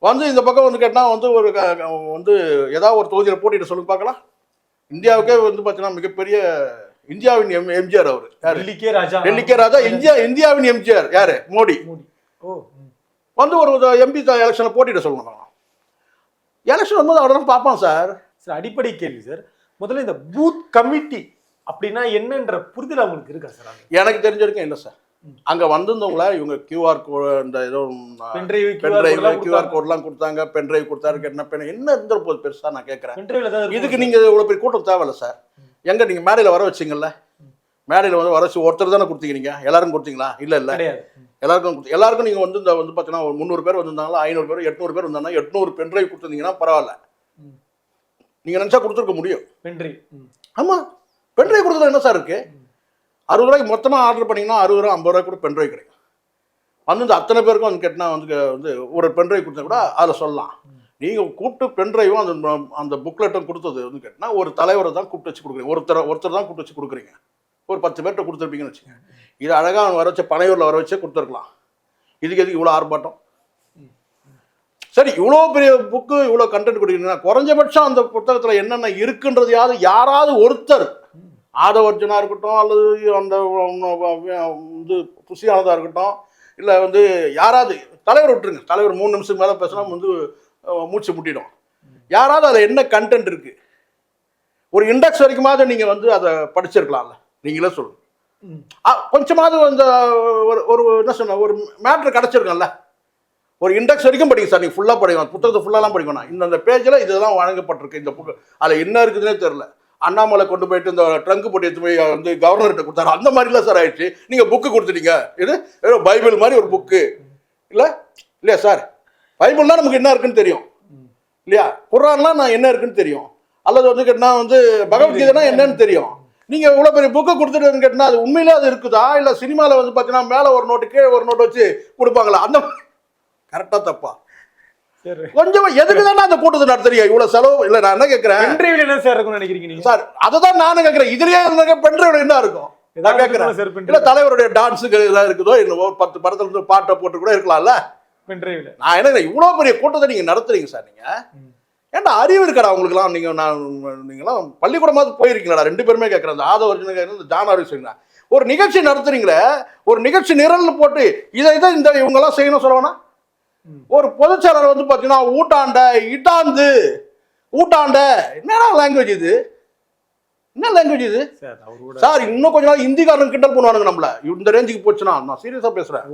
வந்து இந்த பக்கம் வந்து கேட்டால் வந்து ஒரு வந்து ஏதாவது ஒரு தொகுதியில் போட்டிட்டு சொல்லி பார்க்கலாம். இந்தியாவுக்கே வந்து பார்த்தீங்கன்னா மிகப்பெரிய இந்தியாவின் எம்ஜிஆர் அவர் யார், டெல்லிக்கே ராஜா, இந்தியாவின் எம்ஜிஆர் யாரு, மோடி. வந்து ஒரு எம்பி எலெக்ஷனில் போட்டிட்டு சொல்லணும். எலெக்ஷன் வரும்போது அவரை தான் பார்ப்பான் சார். சார் அடிப்படை கேள்வி சார், முதல்ல இந்த பூத் கமிட்டி அப்படின்னா என்னன்ற புரிதல் அவங்களுக்கு இருக்கா சார்? எனக்கு தெரிஞ்ச வரைக்கும் இல்லை சார். அங்கே வந்திருந்தவங்கள இவங்க கியூஆர் கோடு, இந்த ஏதோ கியூஆர் கோட்லாம் கொடுத்தாங்க, பென்ட்ரைவ் கொடுத்தாரு. என்ன இருந்த போது பெருசாக நான் கேட்குறேன். இதுக்கு நீங்கள் இவ்வளோ பெரிய கூட்டம் தேவையில்ல சார். எங்கே நீங்கள் மேடையில் வர வச்சிங்கல்ல, மேடையில் வந்து வர வச்சு ஒருத்தர் தானே கொடுத்தீங்க, நீங்கள் எல்லாரும் கொடுத்தீங்களா? இல்லை எல்லாருக்கும் நீங்கள் வந்து இந்த வந்து பார்த்தீங்கன்னா ஒரு 300 பேர் வந்திருந்தாங்களா, 500 பேர் 800 பேர் வந்தாங்கன்னா 800 பென்ட்ரைவ் கொடுத்துருந்தீங்கன்னா பரவாயில்ல, நீங்கள் நினச்சா கொடுத்துருக்க முடியும். பென்ட்ரைவ், ஆமாம், பென்ட்ரைவ் கொடுத்தது என்ன சார் இருக்குது? 60 ரூபாய்க்கு மொத்தமாக ஆர்டர் பண்ணிங்கன்னா 60 ரூபா 50 ரூபாய் கூட பென்ட்ரைவ் கிடைக்கும். வந்து இந்த அத்தனை பேருக்கும் வந்து கேட்டால் வந்து ஒரு பென்ட்ரைவ் கொடுத்தா கூட அதில் சொல்லலாம். நீங்கள் கூப்பிட்டு பென்ட்ரைவும் அந்த புக்லெட்டும் கொடுத்தது வந்து கேட்டால் ஒரு தலைவரை தான் கூப்பிட்டு வச்சு கொடுக்குறீங்க, ஒருத்தர் தான் கூப்பிட்டு வச்சு கொடுக்குறீங்க. ஒரு 10 பேர்கிட்ட கொடுத்துருப்பீங்கன்னு வச்சுக்கோங்க. இது அழகாக அவன் வர வச்சு பனையூரில் வர வச்சே கொடுத்துருக்கலாம். இதுக்கு எதுக்கு இவ்வளோ ஆர்ப்பாட்டம்? சரி, இவ்வளோ பெரிய புக்கு, இவ்வளோ கண்டென்ட் கொடுக்குறீங்கன்னா குறைஞ்சபட்சம் அந்த புத்தகத்தில் என்னென்ன இருக்குன்றதையாவது யாராவது ஒருத்தர், ஆதவர்ஜனா இருக்கட்டும் அல்லது அந்த வந்து புசியானதாக இருக்கட்டும், இல்லை வந்து யாராவது தலைவர் விட்டுருங்க, தலைவர் 3 நிமிஷம் மேலே பேசினா வந்து மூச்சு முட்டிடும். யாராவது அதில் என்ன கண்டென்ட் இருக்குது, ஒரு இண்டெக்ஸ் வரைக்குமாவது நீங்கள் வந்து அதை படிச்சிருக்கலாம்ல, நீங்களே சொல்லுங்க. கொஞ்சமாவது அந்த ஒரு என்ன சொன்ன ஒரு மேட்ரு கிடச்சிருக்கோம்ல. ஒரு இண்டெக்ஸ் வரைக்கும் படிங்க சார், நீங்கள் ஃபுல்லாக படிக்கணும், புத்தகத்தை ஃபுல்லாலாம் படிக்கணும். இந்த பேஜில் இதெல்லாம் வழங்கப்பட்டிருக்கு, இந்த புக்கு அதில் என்ன இருக்குதுன்னே தெரில. அண்ணாமலை கொண்டு போயிட்டு இந்த ட்ரங்க் போட்டு எடுத்து போய் வந்து கவர்னர்கிட்ட கொடுத்தாரு, அந்த மாதிரிலாம் சார் ஆயிடுச்சு. நீங்கள் புக்கு கொடுத்துட்டீங்க, இது ஏதோ பைபிள் மாதிரி ஒரு புக்கு இல்லை இல்லையா சார்? பைபிள்லாம் நமக்கு என்ன இருக்குன்னு தெரியும் இல்லையா? குர்ஆன்லாம் நான் என்ன இருக்குன்னு தெரியும், அல்லது வந்து கேட்டால் வந்து பகவத்கீதைனா என்னன்னு தெரியும். நீங்கள் இவ்வளோ பெரிய புக்கை கொடுத்துட்டு கேட்டால் அது உண்மையிலே அது இருக்குதா, இல்லை சினிமாவில் வந்து பார்த்தீங்கன்னா மேலே ஒரு நோட்டு கீழே ஒரு நோட்டு வச்சு கொடுப்பாங்களா, அந்த கரெக்டா தப்பா? கொஞ்சம் எதுக்கு தானே அந்த கூட்டத்தை நடத்துறீங்க இவ்வளவு செலவு? இல்ல நான் என்ன கேட்கிறேன், பென்ட்ரைவ்ல என்ன சார் இருக்கும்னு நினைக்கிறீங்க நீங்க? சார் அததான் நானும் கேட்கிறேன், இதுலயே பென்ட்ரைவ்ல என்ன இருக்கும் நான் கேட்கிறேன். இல்ல தலைவருடைய டான்ஸுக்கு ஏதாவது இருக்குதோ, இன்னும் 10 படத்துல இருந்து பாட்டை போட்டு கூட இருக்கலாம்ல பென்ட்ரைவ்ல. நான் என்ன இவ்வளவு பெரிய கூட்டத்தை நீங்க நடத்துறீங்க சார்? நீங்க ஏன்டா அறிவு இருக்கடா உங்களுக்குலாம்? நீங்களாம் பள்ளிக்கூடமாவது போயிருக்கீங்களா? 2 பேருமே கேட்கறேன், இந்த ஆதவர்ஜன் கேட்கறது, ஜான் ஆரோக்கியம். ஒரு நிகழ்ச்சி நடத்துறீங்களே, ஒரு நிகழ்ச்சி நிரல் போட்டு இதை இந்த இவங்கெல்லாம் செய்யணும் சொல்லணும்னா, ஒரு பொதுச்செயலர் வந்து பார்த்தீங்கன்னா ஊட்டாண்ட இட்டாந்து ஊட்டாண்ட என்னடா லாங்குவேஜ் இது? என்ன லாங்குவேஜ் இது சார்? இன்னும் கொஞ்ச நாள் ஹிந்திக்காரன் கிண்டல் பண்ணுவானுங்க நம்மள. இந்த ரேஞ்சுக்கு போச்சுன்னா நான் சீரியஸா பேசுறேன்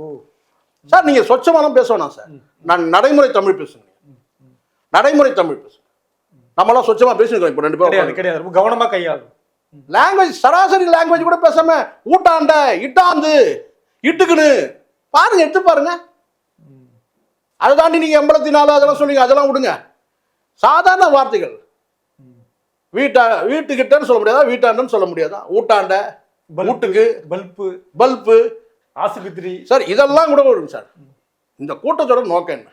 சார். நீங்க சொச்சமாலாம் பேச வேணாம் சார், நான் நடைமுறை தமிழ் பேசுங்க, நடைமுறை தமிழ் பேசுங்க. நம்மளாம் சொச்சமா பேசிருக்கோம் இப்போ 2 பேரும் கிடையாது, ரொம்ப கவனமா கையாளும். லாங்குவேஜ் சராசரி லாங்குவேஜ் கூட பேசாம ஊட்டாண்ட இட்டாந்து இட்டுக்குன்னு பாருங்க, எடுத்து பாருங்க. அதை தாண்டி நீங்க 84 அதெல்லாம் சொன்னீங்க, அதெல்லாம் விடுங்க. சாதாரண வார்த்தைகள், வீட்டுக்கிட்டன்னு சொல்ல முடியாதா, வீட்டாண்டன்னு சொல்ல முடியாதா, ஊட்டாண்ட, வீட்டுக்கு, பல்பு, ஆஸ்பத்திரி சார், இதெல்லாம் கூட வரும் சார். இந்த கூட்டத்தோட நோக்கம் என்ன?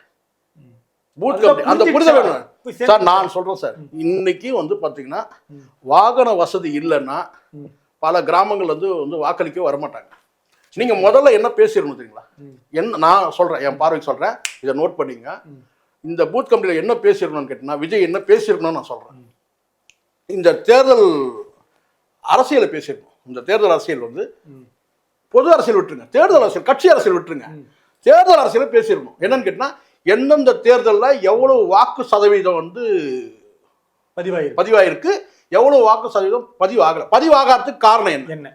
பூத் கமிட்டி அந்த புரிதல் வேணும் சார். நான் சொல்றேன் சார், இன்னைக்கு வந்து பாத்தீங்கன்னா வாகன வசதி இல்லைன்னா பல கிராமங்கள் வந்து வாக்களிக்க வரமாட்டாங்க. நீங்க முதல்ல என்ன பேசிடணும் தெரியுங்களா? என்ன நான் சொல்றேன், என் பார்வைக்கு சொல்றேன், இதை நோட் பண்ணிங்க. இந்த பூத் கமிட்டியில் என்ன பேசியிருக்கணும்னு கேட்டீங்கன்னா, விஜய் என்ன பேசியிருக்கணும்னு நான் சொல்றேன். இந்த தேர்தல் அரசியலை பேசியிருக்கணும். இந்த தேர்தல் அரசியல் வந்து பொது அரசியல் விட்டுருங்க, தேர்தல் அரசியல், கட்சி அரசியல் விட்டுருங்க, தேர்தல் அரசியலை பேசியிருக்கணும். என்னன்னு கேட்டீங்கன்னா, எந்தெந்த தேர்தலில் எவ்வளவு வாக்கு சதவீதம் வந்து பதிவாயிருக்கு, எவ்வளவு வாக்கு சதவீதம் பதிவாகல, பதிவாகிறதுக்கு காரணம் என்ன,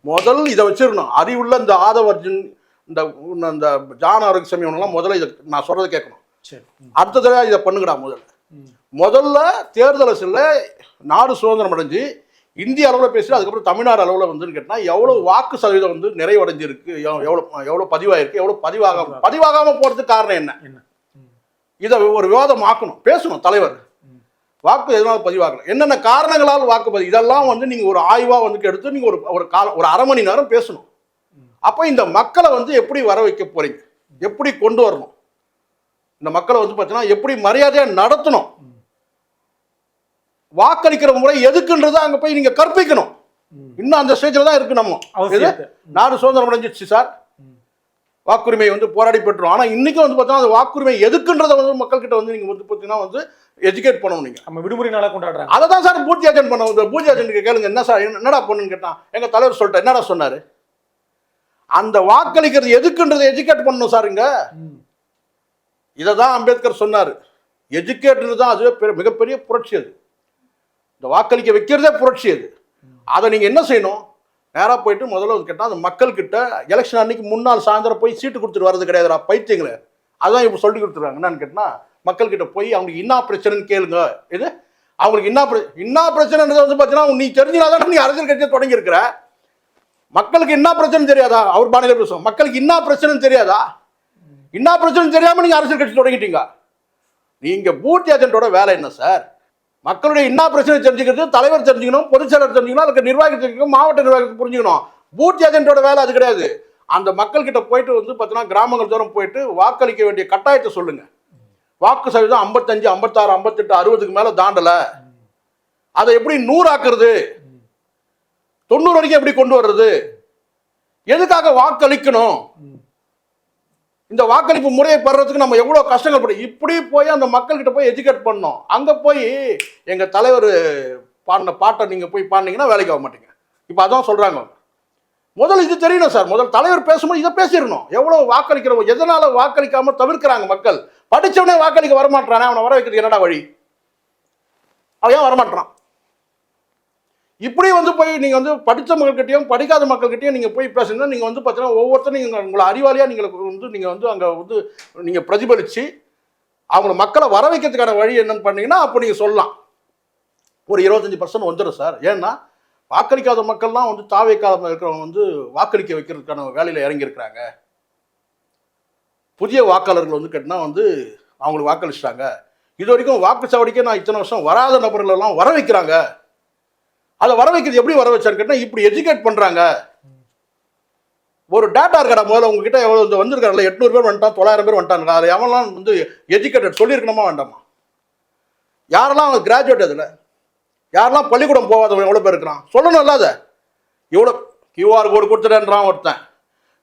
முதல் இதை வச்சிருக்கணும். அறிவுள்ள இந்த ஆதவர்ஜன், இந்த ஜான் ஆரோக்கியசாமி எல்லாம் முதல்ல இதை நான் சொல்றதை கேட்கணும். அடுத்த தடவை இதை பண்ணுங்கடா. முதல்ல தேர்தல் அரசியலில் நாடு சுதந்திரம் அடைஞ்சு இந்திய அளவில் பேசி, அதுக்கப்புறம் தமிழ்நாடு அளவில் வந்துன்னு கேட்டால் எவ்வளோ வாக்கு சதவீதம் வந்து நிறைவடைஞ்சிருக்கு, எவ்வளோ பதிவாயிருக்கு, எவ்வளோ பதிவாகாமல் போகிறதுக்கு காரணம் என்ன, இதை ஒரு விவாதம் ஆக்கணும், பேசணும் தலைவர். வாக்கு எதனால பதிவாகலாம், என்னென்ன காரணங்களால் வாக்கு பதிவு, இதெல்லாம் வந்து நீங்கள் ஒரு ஆய்வாக வந்து எடுத்து நீங்கள் ஒரு அரை மணி நேரம் பேசணும். அப்போ இந்த மக்களை வந்து எப்படி வர வைக்க போறீங்க, எப்படி கொண்டு வரணும், இந்த மக்களை வந்து பார்த்தீங்கன்னா எப்படி மரியாதையாக நடத்தணும், வாக்களிக்கிற முறை எதுக்குன்றதை அங்கே போய் நீங்கள் கற்பிக்கணும். இன்னும் அந்த ஸ்டேஜில் தான் இருக்கு. நம்ம நாடு சுதந்திரம் அடைஞ்சிடுச்சு சார், வாக்குரிமை வந்து போராடி பெற்றோம். ஆனால் இன்னைக்கு வந்து பார்த்தீங்கன்னா அந்த வாக்குரிமை எதுக்குன்றதை வந்து மக்கள்கிட்ட வந்து நீங்கள் வந்து பார்த்தீங்கன்னா வந்து எஜுகேட் பண்ணணும். நீங்கள் நம்ம விடுமுறை நாளாக கொண்டாடுறாங்க, அதை தான் சார் பூத் ஏஜென்ட் பண்ண. பூத் ஏஜென்ட் கேளுங்க, என்ன சார் என்னடா பண்ணுன்னு கேட்டான். எங்கள் தலைவர் சொல்லிட்டேன், என்னடா சொன்னார், அந்த வாக்களிக்கிறது எதுக்குன்றதை எஜுகேட் பண்ணணும் சார். இங்க இதை தான் அம்பேத்கர் சொன்னார். எஜுகேட்ன்றது தான் அதுவே மிகப்பெரிய புரட்சி. அது இந்த வாக்களிக்க வைக்கிறதே புரட்சி. அது அதை நீங்கள் என்ன செய்யணும், நேராக போயிட்டு முதல்ல கேட்டால் அந்த மக்கள்கிட்ட எலெக்ஷன் அன்னைக்கு முன்னாள் சாயந்தரம் போய் சீட்டு கொடுத்துட்டு வர்றது கிடையாதுடா பைத்தியங்களே. அதுதான் இப்போ சொல்லி கொடுத்துருக்காங்க. என்னன்னு கேட்டால் மக்கள்கிட்ட போய் அவங்களுக்கு என்ன பிரச்சனைன்னு கேளுங்க. இது அவங்களுக்கு என்ன பிரச்சனைன்றது வந்து பார்த்தீங்கன்னா நீ தெரிஞ்சினாதான் நீ அரசியல் கட்சியை தொடங்கி இருக்கிற. மக்களுக்கு என்ன பிரச்சனை தெரியாதா? அவர் பாணியில பேசுவோம், மக்களுக்கு என்ன பிரச்சனைன்னு தெரியாதா? என்ன பிரச்சனை தெரியாம நீங்க அரசியல் கட்சி தொடங்கிட்டீங்க. நீங்க பூத் ஏஜென்ட்டோட வேலை என்ன சார்? மக்களுடைய என்ன பிரச்சனை தெரிஞ்சுக்கிறது, தலைவர் தெரிஞ்சுக்கணும், பொதுச் செயலர் தெரிஞ்சுக்கணும், அதுக்கு நிர்வாகி தெரிஞ்சுக்கணும், மாவட்ட நிர்வாகத்தை புரிஞ்சுக்கணும். பூத் ஏஜென்ட்டோட வேலை அது கிடையாது. அந்த மக்கள் கிட்ட போயிட்டு வந்து பார்த்தீங்கன்னா கிராமங்கள் தூரம் போயிட்டு வாக்களிக்க வேண்டிய கட்டாயத்தை சொல்லுங்க. வாக்கு சதவீதம் 55, 56, 58, 60க்கு மேல தாண்டல, அதை எப்படி 100 ஆக்குறது, 90 வரைக்கும் எப்படி கொண்டு வர்றது, எதுக்காக வாக்களிக்கணும், இந்த வாக்களிப்பு முறையை பெறறதுக்கு நம்ம எவ்வளோ கஷ்டங்கள் படும். இப்படி போய் அந்த மக்கள்கிட்ட போய் எஜுகேட் பண்ணோம். அங்கே போய் எங்கள் தலைவர் பாடின பாட்டை நீங்கள் போய் பாடினீங்கன்னா வேலைக்கு ஆக மாட்டீங்க. இப்போ அதான் சொல்கிறாங்க. முதல்ல இது தெரியணும் சார். முதல் தலைவர் பேசும்போது இதை பேசிடணும். எவ்வளோ வாக்களிக்கிறோம், எதனால் வாக்களிக்காமல் தவிர்க்கிறாங்க மக்கள். படித்தவனே வாக்களிக்க வரமாட்டானே, அவனை வர வைக்கிறதுக்கு என்னடா வழி? அவன் ஏன் வரமாட்டான்? இப்படி வந்து போய் நீங்கள் வந்து படித்த மக்கள்கிட்டையும் படிக்காத மக்கள்கிட்டையும் நீங்கள் போய் பேசுங்கன்னா நீங்கள் வந்து பார்த்தீங்கன்னா ஒவ்வொருத்தரும் நீங்கள் உங்களை அறிவாளியாக நீங்கள் வந்து அங்கே வந்து நீங்கள் பிரதிபலித்து அவங்கள மக்களை வர வைக்கிறதுக்கான வழி என்னன்னு பண்ணீங்கன்னா அப்போ நீங்கள் சொல்லலாம். ஒரு 25% வந்துடும் சார். ஏன்னா வாக்களிக்காத மக்கள்லாம் வந்து தாவே காலத்தில் இருக்கிறவங்க வந்து வாக்களிக்க வைக்கிறதுக்கான வேலையில் இறங்கியிருக்கிறாங்க. புதிய வாக்காளர்கள் வந்து கேட்டால் வந்து அவங்களுக்கு வாக்களிச்சிட்டாங்க. இது வரைக்கும் வாக்குச்சாவடிக்கே நான் இத்தனை வருஷம் வராத நபர்களெல்லாம் வர வைக்கிறாங்க. அதை வர வைக்கிறது எப்படி வர வச்சான்னு கேட்டால் இப்படி எஜுகேட் பண்ணுறாங்க. ஒரு டேட்டா இருக்காடா முதல்ல உங்ககிட்ட எவ்வளோ வந்திருக்காருல்ல, 800 பேர் வந்துட்டான், 900 பேர் வந்துட்டாங்க. அதை எவெல்லாம் வந்து எஜுகேட்டட் சொல்லியிருக்கணுமா வேண்டாமா? யாரெல்லாம் அவங்க கிராஜுவேட், அதில் யாரெல்லாம் பள்ளிக்கூடம் போகாதவன் எவ்வளோ பேர் இருக்கிறான் சொல்லணும். இல்லாத இவ்வளோ QR கோடு கொடுத்துட்டேன்றான் ஒருத்தன்.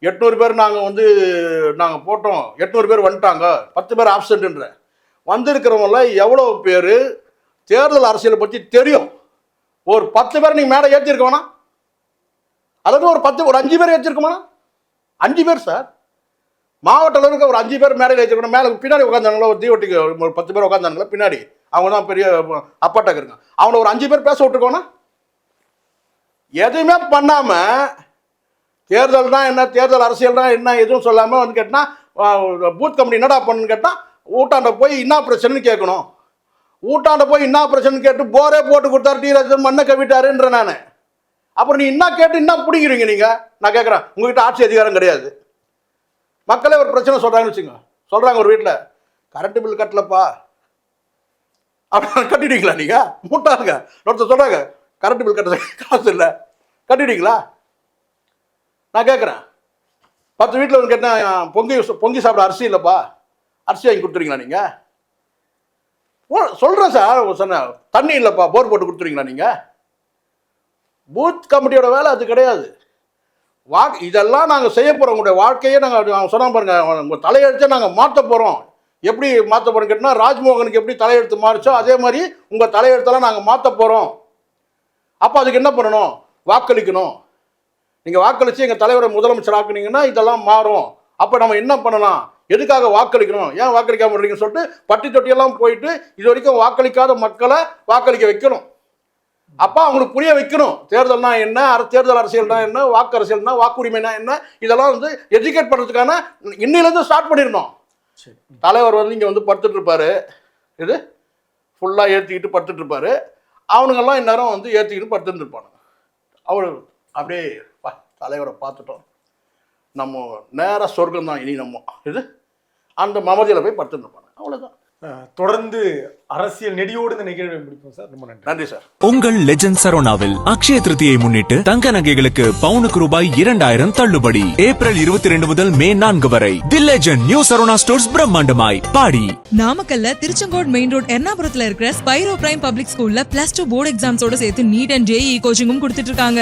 800 பேர் நாங்கள் போட்டோம், 800 பேர் வந்துட்டாங்க, 10 பேர் ஆப்சண்ட்ன்ற. வந்திருக்கிறவங்கள எவ்வளோ பேர் தேர்தல் அரசியலை பற்றி தெரியும்? ஒரு 10 பேர் நீங்கள் மேலே ஏற்றிருக்கோனா? அதாவது ஒரு 5 பேர் ஏற்றிருக்கோமா? 5 பேர் சார். மாவட்ட அளவுக்கு ஒரு 5 பேர் மேடையில் ஏற்றிருக்கணும். மேலே பின்னாடி உட்காந்தாங்களோ ஒரு தீவட்டிக்கு ஒரு 10 பேர் உட்காந்தாங்களா பின்னாடி, அவங்க தான் பெரிய அப்பாட்டாக்கு இருக்காங்க. அவனை ஒரு 5 பேர் பேச விட்டுருக்கோனா? எதுவுமே பண்ணாமல் தேர்தல் தான் என்ன, தேர்தல் அரசியல் தான் என்ன எதுவும் சொல்லாமல் வந்து கேட்டால் பூத் கமிட்டி என்னடா பண்ணுன்னு கேட்டால் ஊட்டாண்ட போய் என்ன பிரச்சனைன்னு கேட்கணும். ஊட்டாண்ட போய் என்ன பிரச்சனை கேட்டு போரே போட்டு கொடுத்தாரு, டீராஜன் மண்ணை கவிட்டாருன்ற நான். அப்புறம் நீ என்ன கேட்டு என்ன பிடிக்கிறீங்க நீங்கள்? நான் கேட்குறேன், உங்ககிட்ட ஆட்சி அதிகாரம் கிடையாது. மக்களே ஒரு பிரச்சனை சொல்கிறாங்கன்னு வச்சுங்க, சொல்கிறாங்க ஒரு வீட்டில் கரண்ட் பில் கட்டலப்பா அப்படி கட்டிட்டீங்களா? நீங்கள் மூட்டாருங்க. ஒருத்தர் சொல்கிறாங்க கரண்ட் பில் கட்ட காசு இல்லை, கட்டிட்டீங்களா? நான் கேட்குறேன், 10 வீட்டில் வந்து கேட்டேன் பொங்கி சாப்பிட அரிசி இல்லைப்பா, அரிசி வாங்கி கொடுத்துறீங்களா நீங்கள்? சொல்கிறேன் சார். சொன்னேன் தண்ணி இல்லைப்பா, போர் போட்டு கொடுத்துறீங்களா நீங்கள்? பூத் கமிட்டியோட வேலை அது கிடையாது. இதெல்லாம் நாங்கள் செய்ய போகிறோம். உங்களுடைய வாழ்க்கையே நாங்கள் சொன்ன பாருங்க, உங்கள் தலையெழுத்தை நாங்கள் மாற்ற போகிறோம். எப்படி மாற்ற போகிறோம் கேட்டால் ராஜ்மோகனுக்கு எப்படி தலையெழுத்து மாறிச்சோ அதே மாதிரி உங்கள் தலையெழுத்தெல்லாம் நாங்கள் மாற்ற போகிறோம். அப்போ அதுக்கு என்ன பண்ணணும்? வாக்களிக்கணும். நீங்கள் வாக்களித்து எங்கள் தலைவரை முதலமைச்சர் ஆக்குனீங்கன்னா இதெல்லாம் மாறும். அப்போ நம்ம என்ன பண்ணலாம், எதுக்காக வாக்களிக்கணும், ஏன் வாக்களிக்காம இருக்கீங்கன்னு சொல்லிட்டு பட்டி தொட்டியெல்லாம் போயிட்டு இது வரைக்கும் வாக்களிக்காத மக்களை வாக்களிக்க வைக்கணும். அப்போ அவங்களுக்கு புரிய வைக்கணும் தேர்தல்னா என்ன, தேர்தல் அரசியல்னா என்ன, வாக்கு அரசியல்னா, வாக்குரிமைனா என்ன, இதெல்லாம் வந்து எஜுகேட் பண்ணுறதுக்கான இன்னிலேருந்து ஸ்டார்ட் பண்ணிடணும். தலைவர் வந்து இங்கே வந்து படுத்துட்டு இருப்பாரு, இது ஃபுல்லாக ஏற்றிக்கிட்டு படுத்துட்டு இருப்பாரு. அவனுங்கெல்லாம் இந்நேரம் வந்து ஏற்றிக்கிட்டு படுத்துட்டு இருப்பானுங்க. அவர் அப்படியே தலைவரை பார்த்துட்டோம், நம்ம நேராக சொர்க்கம் தான் இனி நம்ம இது அந்த மமதியில் போய் படுத்துட்டு இருப்பாங்க. அவ்வளோதான். தொடர்ந்து அரசியல் நெடியோடு இந்த நிகழ்வை முடிப்போம் சார். ரொம்ப நன்றி. நன்றி சார். உங்கள் லெஜண்ட் சரோனாவில் அக்ஷய திருதியை முன்னிட்டு தங்க நகைகளுக்கு பவுனுக்கு ரூபாய் 2000 தள்ளுபடி. ஏப்ரல் 22 முதல் மே 4 வரை. The Legend New Saravana Stores பிரம்மாண்டமாய் பாடி. நாமக்கல்ல திருச்செங்கோடு மெயின் ரோட் எர்ணாபுரத்துல இருக்கிற ஸ்பைரோ பிரைம் பப்ளிக் ஸ்கூல்ல +2 போர்டு எக்ஸாம்ஸோட சேர்த்து நீட் அண்ட் JEE கோச்சிங்கும் கொடுத்துட்டு இருக்காங்க.